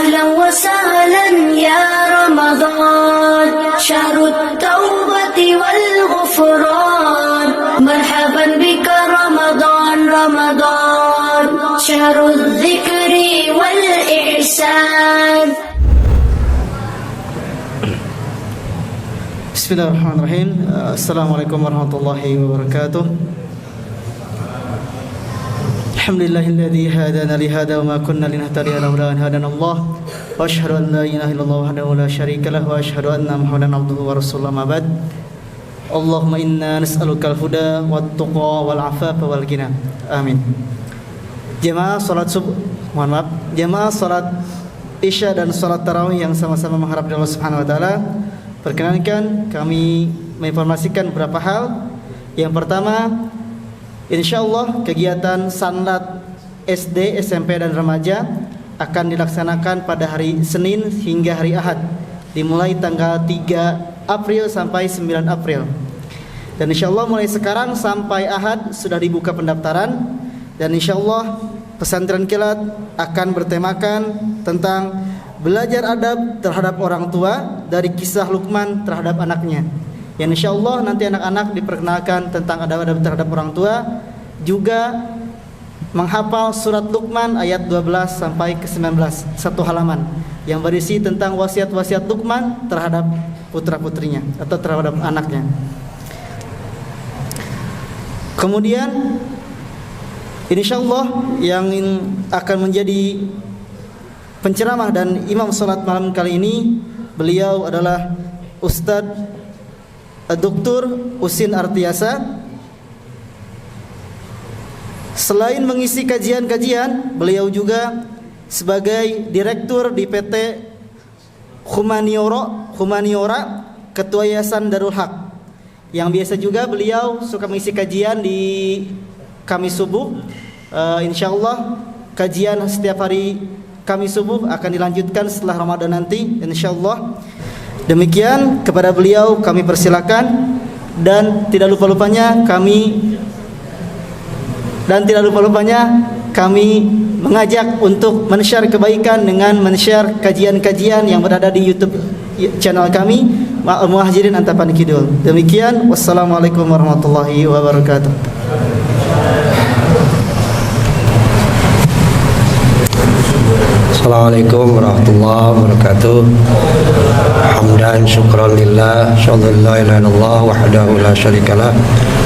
أهلا وسهلا يا رمضان شهر التوبة والغفران مرحبا بك رمضان رمضان شهر الذكر والإحسان. Bismillahirrahmanirrahim. Assalamualaikum warahmatullahi wabarakatuh. Alhamdulillahilladzi hadana li hada wa ma kunna linahtadiya laula an hadana Allah. Wa asyhadu an la ilaha illallah wahdahu la syarika lahu wa asyhadu anna Muhammadan abduhu wa rasuluhu ma ba'd. Allahumma inna nas'aluka al-huda wat-tuqa wal 'afafa wal ghina. Amin. Jemaah salat subuh, jemaah salat Isya dan salat tarawih yang sama-sama mengharap Allah Subhanahu wa taala. Perkenankan kami menginformasikan beberapa hal. Yang pertama, insyaallah kegiatan sanlat SD, SMP dan remaja akan dilaksanakan pada hari Senin hingga hari Ahad, dimulai tanggal 3 April sampai 9 April. Dan insyaallah mulai sekarang sampai Ahad sudah dibuka pendaftaran. Dan insyaallah pesantren kilat akan bertemakan tentang belajar adab terhadap orang tua dari kisah Luqman terhadap anaknya. Yang insyaallah nanti anak-anak diperkenalkan tentang adab-adab terhadap orang tua, juga menghafal surat Luqman ayat 12 sampai ke 19, satu halaman yang berisi tentang wasiat-wasiat Luqman terhadap putra-putrinya atau terhadap anaknya. Kemudian insyaallah yang akan menjadi penceramah dan imam salat malam kali ini, beliau adalah Ustadz Dr. Usin Artiasa. Selain mengisi kajian-kajian, beliau juga sebagai direktur di PT Humaniora, Ketua Yayasan Darul Haq. Yang biasa juga beliau suka mengisi kajian di Kamis subuh. Insyaallah kajian setiap hari Kamis subuh akan dilanjutkan setelah Ramadan nanti, insyaallah. Demikian, kepada beliau kami persilakan, dan tidak lupa-lupanya kami mengajak untuk men-share kebaikan dengan men-share kajian-kajian yang berada di YouTube channel kami Muhajirin Antapani Kidul. Demikian, wassalamualaikum warahmatullahi wabarakatuh. Assalamualaikum warahmatullahi wabarakatuh. Hamdan syukran lillah, syadallah ilaha illallah wahdahu la syarikalah,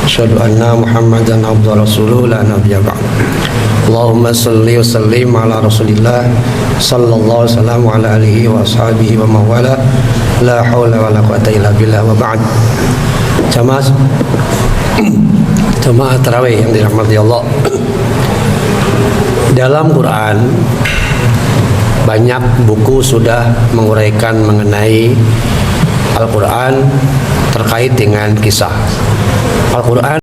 asyhadu anna Muhammadan abduhu rasuluh la nabiyya ba'd. Allahumma shalli wa sallim ala Rasulillah sallallahu alaihi wasallam wa ala alihi wa ashabihi wa mawala, la haula wa la quwata illa billah wa ba'd. Jamaah tarawih yang dirahmati Allah. Dalam Quran banyak buku sudah menguraikan mengenai Al-Quran terkait dengan kisah. Al-Quran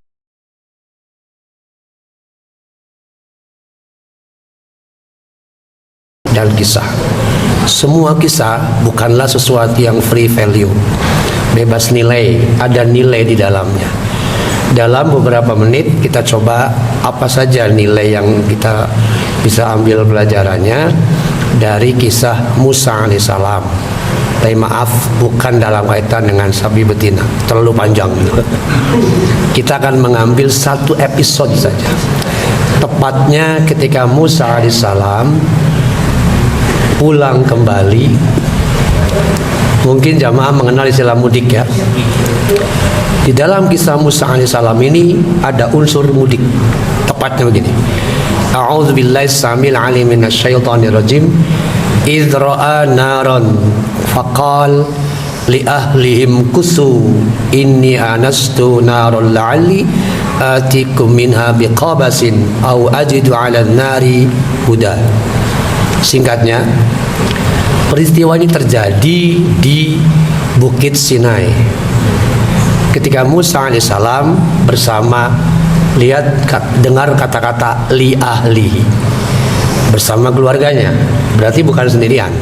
dan kisah. Semua kisah bukanlah sesuatu yang free value, bebas nilai, ada nilai di dalamnya. Dalam beberapa menit kita coba apa saja nilai yang kita bisa ambil pelajarannya dari kisah Musa alaihissalam. Tapi maaf, bukan dalam kaitan dengan sapi betina, terlalu panjang. Kita akan mengambil satu episode saja, tepatnya ketika Musa alaihissalam pulang kembali. Mungkin jamaah mengenal istilah mudik ya. Di dalam kisah Musa alaihissalam ini ada unsur mudik. Tepatnya begini: A'udzubillahi samil alim minasyaitonir rajim. Idz ra'a naran faqal li ahlihim kusu inni anastu naran la'alli atikum minha biqabasin aw ajidu 'ala an-nari huda. Singkatnya, peristiwa ini terjadi di Bukit Sinai ketika Musa alaihissalam bersama, dengar kata-kata li ahlihi, bersama keluarganya, berarti bukan sendirian.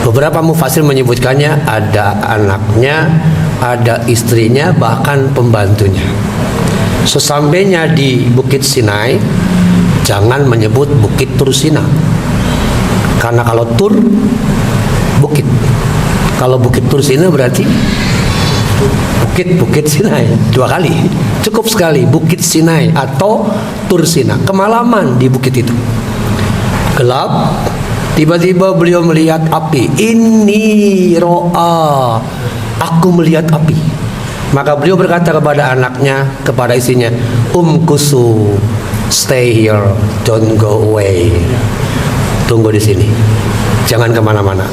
Beberapa mufasir menyebutkannya ada anaknya, ada istrinya, bahkan pembantunya. Sesampainya di Bukit Sinai, jangan menyebut Bukit Tursina, Karena kalau Tur bukit, kalau Bukit Tur Sinai berarti Bukit Sinai 2 kali, cukup sekali Bukit Sinai atau Tur Sinai. Kemalaman di bukit itu, gelap. Tiba-tiba beliau melihat api. Inni ro'a, aku melihat api. Maka beliau berkata kepada anaknya, kepada istrinya, Kusu, stay here, don't go away. Tunggu di sini, jangan kemana-mana.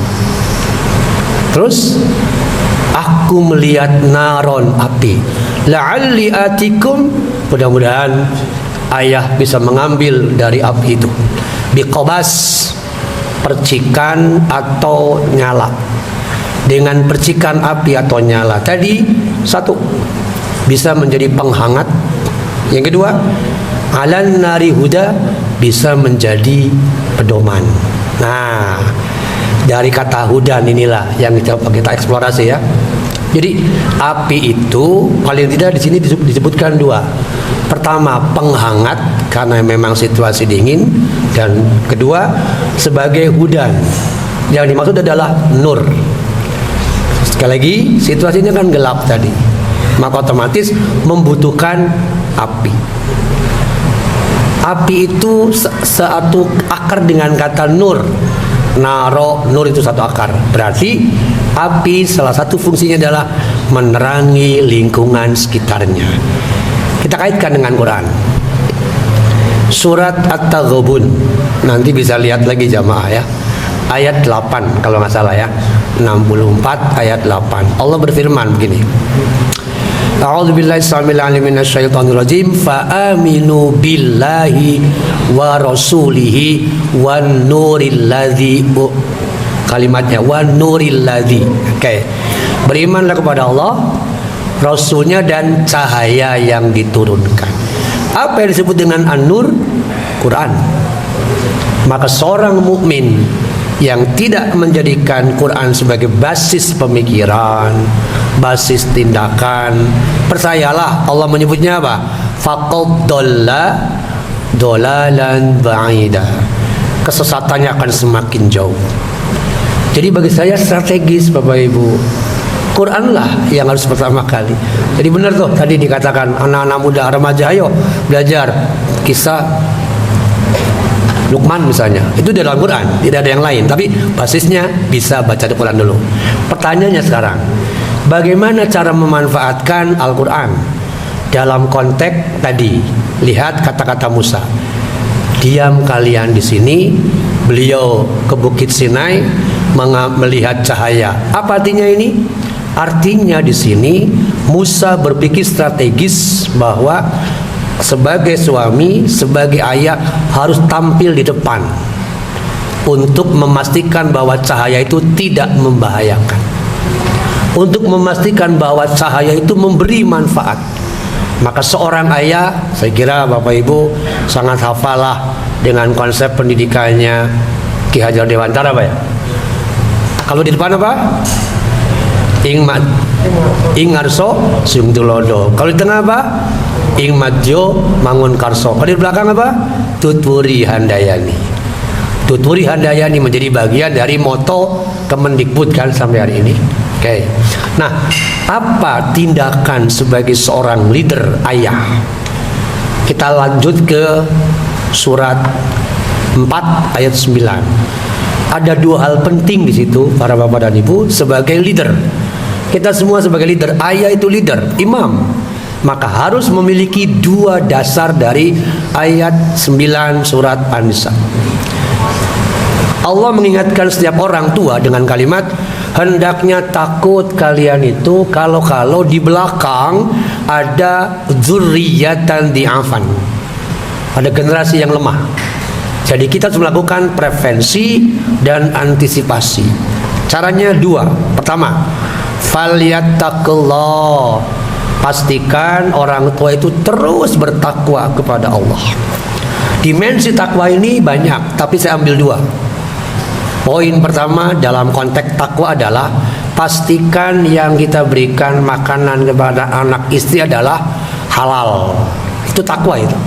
Terus, aku melihat naron, api. La'alli atikum, mudah-mudahan ayah bisa mengambil dari api itu. Biqobas, percikan atau nyala. Dengan percikan api atau nyala tadi, satu, bisa menjadi penghangat. Yang kedua, alan nari huda, bisa menjadi pedoman. Nah, dari kata hudan inilah yang kita eksplorasi ya. Jadi api itu paling tidak di sini disebutkan 2. Pertama, penghangat karena memang situasi dingin, dan kedua sebagai hudan. Yang dimaksud adalah nur. Sekali lagi, situasinya kan gelap tadi, maka otomatis membutuhkan api. Api itu satu akar dengan kata nur. Naro, nur itu satu akar. Berarti api salah satu fungsinya adalah menerangi lingkungan sekitarnya. Kita kaitkan dengan Quran. Surat At-Taghabun, nanti bisa lihat lagi jamaah ya. Ayat 8 kalau nggak salah ya. 64 ayat 8. Allah berfirman begini. A'udzubillahi samil alim minasyaitonir rajim. Fa'aminu billahi wa rasulihi wan nuril ladzi, kalimatnya wan nuril ladzi. Oke. Berimanlah kepada Allah, Rasulnya, dan cahaya yang diturunkan. Apa yang disebut dengan an-nur? Quran. Maka seorang mukmin yang tidak menjadikan Quran sebagai basis pemikiran, basis tindakan, percayalah Allah menyebutnya apa? Faqad dhalla dhalalan ba'ida. Kesesatannya akan semakin jauh. Jadi bagi saya strategis Bapak Ibu, Quran lah yang harus pertama kali. Jadi benar tuh tadi dikatakan anak-anak muda, remaja, ayo belajar kisah Luqman misalnya, itu dalam Quran, tidak ada yang lain, tapi basisnya bisa baca di Quran dulu. Pertanyaannya sekarang, bagaimana cara memanfaatkan Al-Quran dalam konteks tadi? Lihat kata-kata Musa, diam kalian di sini. Beliau ke Bukit Sinai melihat cahaya. Apa artinya ini? Artinya di sini Musa berpikir strategis bahwa sebagai suami, sebagai ayah harus tampil di depan untuk memastikan bahwa cahaya itu tidak membahayakan, untuk memastikan bahwa cahaya itu memberi manfaat. Maka seorang ayah, saya kira Bapak Ibu sangat hafalah dengan konsep pendidikannya Ki Hajar Dewantara, Pak ya. Kalau di depan apa? Ing Ngarso Sung Tulodo. Kalau di tengah apa? Ing Madjo Mangun Karso. Kalau di belakang apa? Tutwuri Handayani. Tutwuri Handayani menjadi bagian dari moto Kemendikbud kan sampai hari ini. Oke. Nah, apa tindakan sebagai seorang leader ayah? Kita lanjut ke surat 4 ayat 9. Ada 2 hal penting di situ para bapak dan ibu sebagai leader. Kita semua sebagai leader, ayah itu leader, imam. Maka harus memiliki 2 dasar dari ayat 9 surat An-Nisa. Allah mengingatkan setiap orang tua dengan kalimat, hendaknya takut kalian itu kalau di belakang ada dzurriyatan di'afan, ada generasi yang lemah. Jadi kita harus melakukan prevensi dan antisipasi. Caranya 2. Pertama, falyattaqullah, pastikan orang tua itu terus bertakwa kepada Allah. Dimensi takwa ini banyak, tapi saya ambil 2. Poin pertama dalam konteks takwa adalah pastikan yang kita berikan makanan kepada anak istri adalah halal. Itu takwa itu.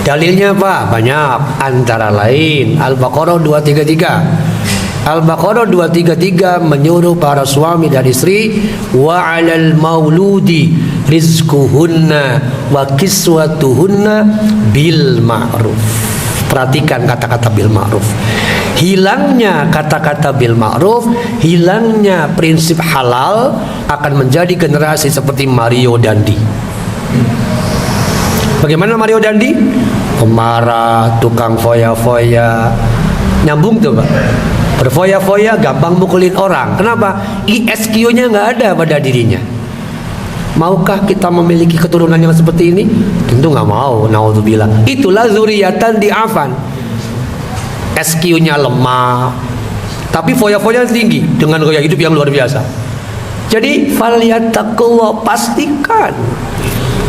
Dalilnya apa? Banyak. Antara lain Al-Baqarah 233. Al-Baqarah 233 menyuruh para suami dan istri wa 'alal mauludi rizquhunna wa kiswatuhunna bil ma'ruf. Perhatikan kata-kata bil ma'ruf. Hilangnya kata-kata bil ma'ruf, hilangnya prinsip halal akan menjadi generasi seperti Mario Dandi. Bagaimana Mario Dandi? Pemarah, tukang foya-foya. Nyambung tuh Pak. Berfoya-foya, gampang mukulin orang. Kenapa? ISQ-nya nggak ada pada dirinya. Maukah kita memiliki keturunan yang seperti ini? Tentu nggak mau. Naudzubillah. Itulah zuriatan di'afan. SQ-nya lemah, tapi foya-foya tinggi dengan gaya hidup yang luar biasa. Jadi falyattaqullah, pastikan.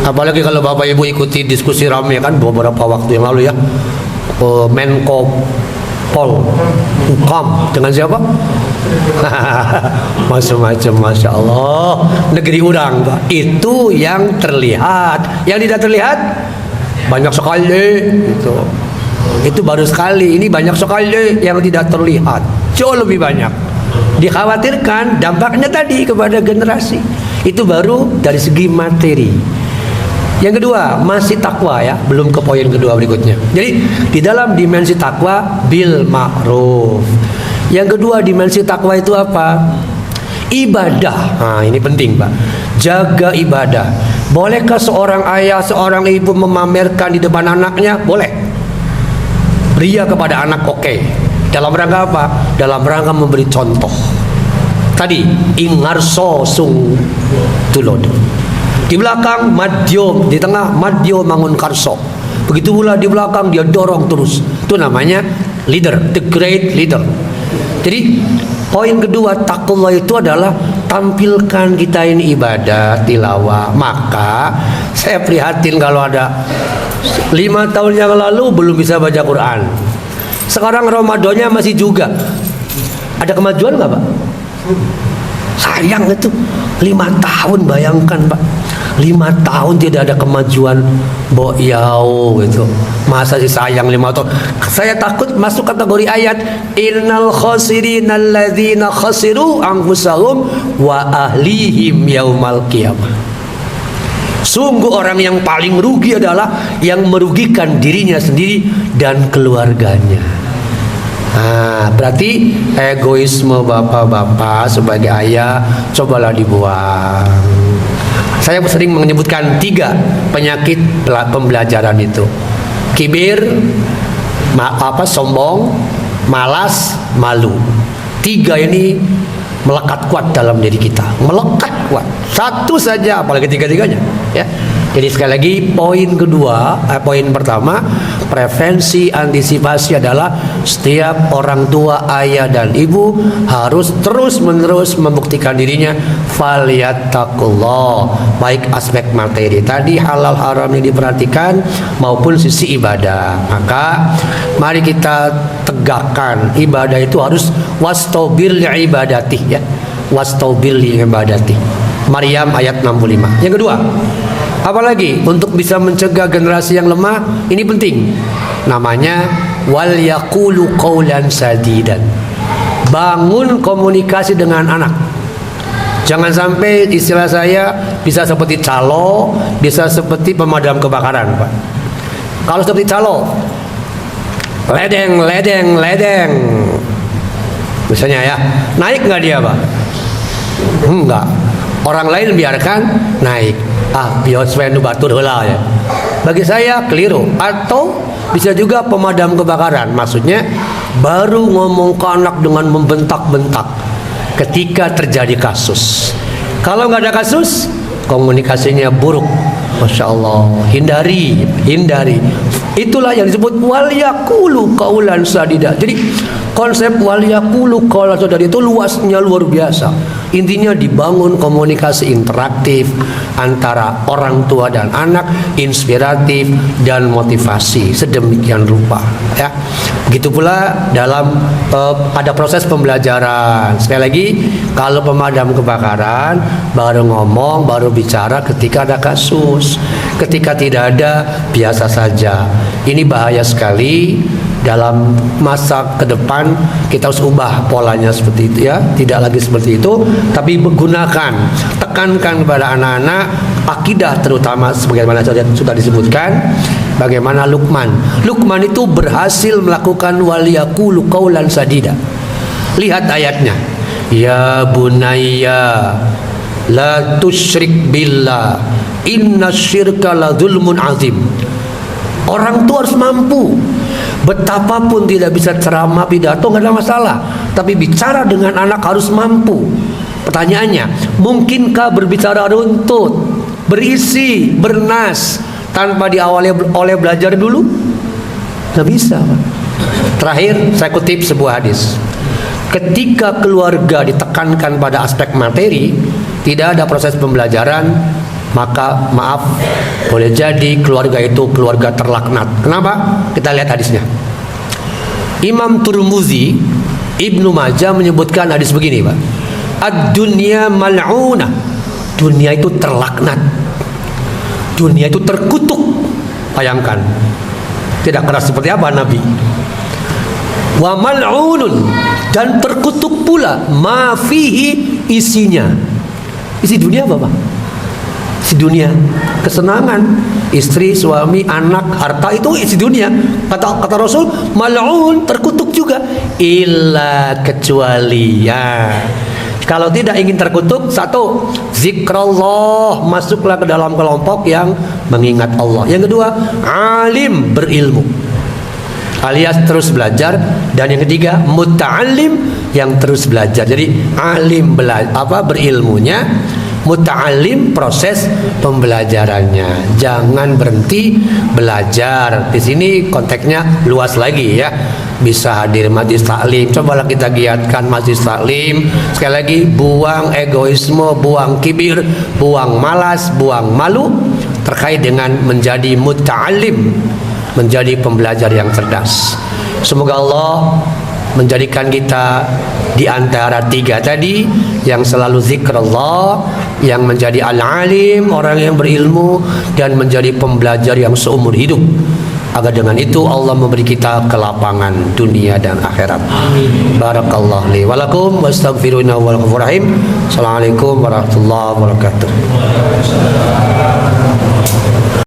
Apalagi kalau Bapak Ibu ikuti diskusi ramai kan beberapa waktu yang lalu ya, Menko Pol Hukam dengan siapa? Macam-macam, masya Allah. Negeri orang Pak. Itu yang terlihat. Yang tidak terlihat banyak sekali. Itu baru sekali. Ini banyak sekali yang tidak terlihat. Jauh lebih banyak. Dikhawatirkan dampaknya tadi kepada generasi. Itu baru dari segi materi. Yang kedua, masih takwa ya, belum ke poin kedua berikutnya. Jadi di dalam dimensi takwa bil ma'ruf. Yang kedua dimensi takwa itu apa? Ibadah. Nah, ini penting Pak. Jaga ibadah. Bolehkah seorang ayah, seorang ibu memamerkan di depan anaknya? Boleh. Ria kepada anak oke. Dalam rangka apa? Dalam rangka memberi contoh. Tadi ingarso sung tulod. Di belakang madyo, di tengah madyo mangun karso. Begitu pula di belakang dia dorong terus. Itu namanya leader, the great leader. Jadi poin kedua taqwa itu adalah tampilkan kita ini ibadah, tilawah. Maka saya prihatin kalau ada 5 tahun yang lalu belum bisa baca Quran. Sekarang Ramadannya masih juga. Ada kemajuan nggak Pak? Sayang itu 5 tahun, bayangkan Pak. 5 tahun tidak ada kemajuan. Boyau gitu. Masa sih sayang 5 tahun. Saya takut masuk kategori ayat innal khasirin alladzina khasiru anfusahum wa ahlihim yaumal qiyamah. Sungguh orang yang paling rugi adalah yang merugikan dirinya sendiri dan keluarganya. Nah, berarti egoisme bapak-bapak sebagai ayah cobalah dibuang. Saya sering menyebutkan 3 penyakit pembelajaran itu: kibir, sombong, malas, malu. 3 ini melekat kuat dalam diri kita, melekat kuat. Satu saja, apalagi 3-3-nya, ya. Jadi sekali lagi poin pertama, prevensi antisipasi adalah setiap orang tua, ayah dan ibu harus terus-menerus membuktikan dirinya falyattaqullah, baik aspek materi tadi halal haram yang diperhatikan maupun sisi ibadah. Maka mari kita tegakkan ibadah itu harus wastaubil li ibadati ya. Wastaubil li ibadati. Maryam ayat 65. Yang kedua, apalagi untuk bisa mencegah generasi yang lemah, ini penting. Namanya wal yaqulu qaulan sadidan. Bangun komunikasi dengan anak. Jangan sampai istilah saya bisa seperti calo, bisa seperti pemadam kebakaran, Pak. Kalau seperti calo, ledeng. Misalnya ya, naik nggak dia, Pak? Enggak. Orang lain biarkan naik. Bios nu batur heula ya. Bagi saya keliru. Atau bisa juga pemadam kebakaran. Maksudnya baru ngomong ke anak dengan membentak-bentak ketika terjadi kasus. Kalau nggak ada kasus, komunikasinya buruk. Masya Allah. Hindari. Itulah yang disebut wal yaqulu qaulan sadida. Jadi konsep wal yaqulu qaulan sadida itu luasnya luar biasa. Intinya dibangun komunikasi interaktif antara orang tua dan anak, inspiratif dan motivasi sedemikian rupa ya. Begitu pula dalam ada proses pembelajaran. Sekali lagi, kalau pemadam kebakaran baru ngomong, baru bicara ketika ada kasus. ketika tidak ada biasa saja. Ini bahaya sekali. Dalam masa ke depan kita harus ubah polanya seperti itu ya, tidak lagi seperti itu, tapi gunakan, tekankan kepada anak-anak akidah, terutama sebagaimana sudah disebutkan bagaimana Luqman itu berhasil melakukan waliyaqulu qaulan sadida. Lihat ayatnya, ya bunayya la tusyrik billah innasyirka la dzulmun azim. Orang tua harus mampu. Betapapun tidak bisa ceramah, pidato, nggak ada masalah, tapi bicara dengan anak harus mampu. Pertanyaannya, mungkinkah berbicara runtut, berisi, bernas tanpa diawali oleh belajar dulu? Nggak bisa, Pak. Terakhir saya kutip sebuah hadis. Ketika keluarga ditekankan pada aspek materi, tidak ada proses pembelajaran, maka maaf, boleh jadi keluarga itu keluarga terlaknat. Kenapa? Kita lihat hadisnya. Imam Tirmidzi, Ibnu Majah menyebutkan hadis begini, Pak. Ad-dunya mal'unah. Dunia itu terlaknat. Dunia itu terkutuk. Bayangkan. Tidak keras seperti apa Nabi. Wa mal'unun, dan terkutuk pula ma fihi, isinya. Isi dunia apa, Pak? Isi dunia, kesenangan, istri, suami, anak, harta, itu isi dunia. Kata Rasul, mal'un, terkutuk juga. Illa, kecuali ya. Kalau tidak ingin terkutuk, satu, zikrullah, masuklah ke dalam kelompok yang mengingat Allah. Yang kedua, alim, berilmu, alias terus belajar. Dan yang ketiga, muta'alim, yang terus belajar. Jadi alim berilmunya, muta'alim proses pembelajarannya. Jangan berhenti belajar. Di sini konteksnya luas lagi ya. Bisa hadir majlis taklim, cobalah kita giatkan majlis taklim. Sekali lagi, buang egoisme, buang kibir, buang malas, buang malu terkait dengan menjadi muta'alim, menjadi pembelajar yang cerdas. Semoga Allah menjadikan kita di antara tiga tadi yang selalu zikrullah, yang menjadi al-alim, orang yang berilmu, dan menjadi pembelajar yang seumur hidup. Agar dengan itu Allah memberi kita kelapangan dunia dan akhirat. Barakallahu li wa lakum wa astaghfirullaha wal ghafurur rahim. Assalamualaikum warahmatullahi wabarakatuh.